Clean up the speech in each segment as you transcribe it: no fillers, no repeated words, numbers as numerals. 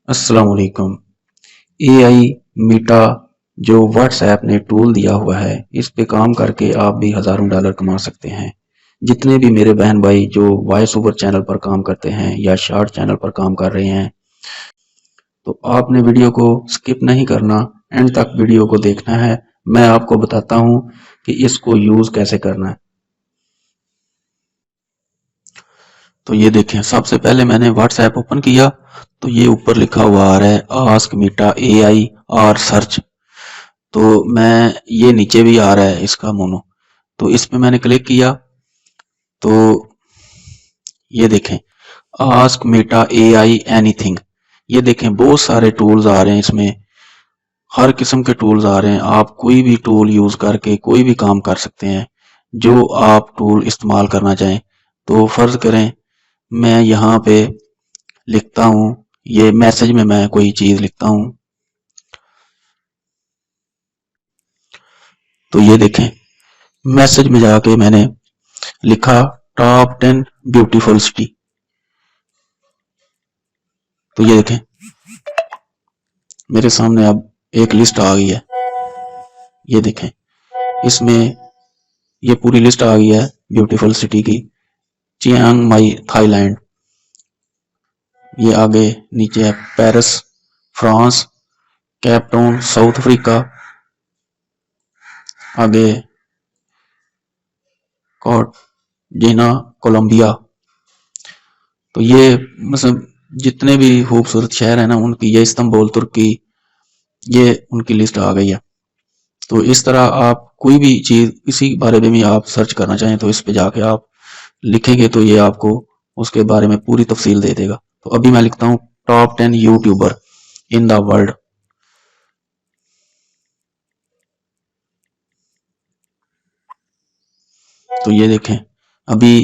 अस्सलाम वालेकुम। एआई मीटा जो व्हाट्सएप ने टूल दिया हुआ है, इस पे काम करके आप भी हज़ारों डॉलर कमा सकते हैं। जितने भी मेरे बहन भाई जो वॉइस ओवर चैनल पर काम करते हैं या शॉर्ट चैनल पर काम कर रहे हैं, तो आपने वीडियो को स्किप नहीं करना, एंड तक वीडियो को देखना है। मैं आपको बताता हूँ कि इसको यूज़ कैसे करना है। तो ये देखें, सबसे पहले मैंने व्हाट्सएप ओपन किया तो ये ऊपर लिखा हुआ आ रहा है आस्क मीटा एआई और सर्च। तो मैं ये नीचे भी आ रहा है इसका मोनो, तो इस पे मैंने क्लिक किया तो ये देखें आस्क मेटा एआई एनीथिंग। ये देखें बहुत सारे टूल्स आ रहे हैं, इसमें हर किस्म के टूल्स आ रहे हैं। आप कोई भी टूल यूज करके कोई भी काम कर सकते हैं जो आप टूल इस्तेमाल करना चाहें। तो फर्ज करें मैं यहाँ पे लिखता हूँ, ये मैसेज में मैं कोई चीज लिखता हूँ, तो ये देखें मैसेज में जाके मैंने लिखा टॉप 10 ब्यूटीफुल सिटी। तो ये देखें मेरे सामने अब एक लिस्ट आ गई है। ये देखें इसमें ये पूरी लिस्ट आ गई है ब्यूटीफुल सिटी की। चियांग माई थाईलैंड, ये आगे नीचे है Paris France, Cape Town south Africa, आगे कार्टागेना कोलंबिया। तो ये मतलब जितने भी खूबसूरत शहर है ना उनकी, ये इस्तांबुल तुर्की, ये उनकी लिस्ट आ गई है। तो इस तरह आप कोई भी चीज किसी बारे में भी आप सर्च करना चाहें तो इस पे जाके आप लिखेंगे तो ये आपको उसके बारे में पूरी तफसील दे देगा। तो अभी मैं लिखता हूँ top 10 YouTuber in the world. तो ये देखें अभी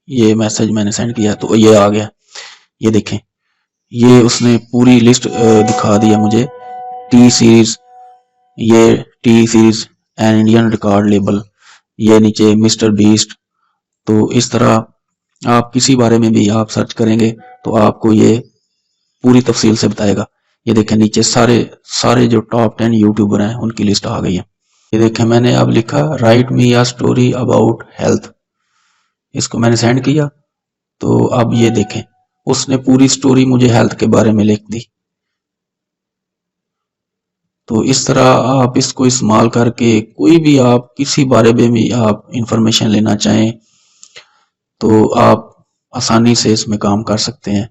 ये मैसेज मैंने सेंड किया तो ये आ गया। ये देखें ये उसने पूरी लिस्ट दिखा दी है मुझे। टी सीरीज, ये T series an Indian record label, ये नीचे मिस्टर बीस्ट। तो इस तरह आप किसी बारे में भी आप सर्च करेंगे तो आपको ये पूरी तफसील से बताएगा। ये देखें नीचे सारे सारे जो टॉप 10 यूट्यूबर हैं उनकी लिस्ट आ गई है। ये देखें मैंने अब लिखा राइट मी या स्टोरी अबाउट हेल्थ, इसको मैंने सेंड किया तो अब ये देखें उसने पूरी स्टोरी मुझे हेल्थ के बारे में लिख दी। तो इस तरह आप इसको इस्तेमाल करके कोई भी आप किसी बारे में भी आप इंफॉर्मेशन लेना चाहें तो आप आसानी से इसमें काम कर सकते हैं।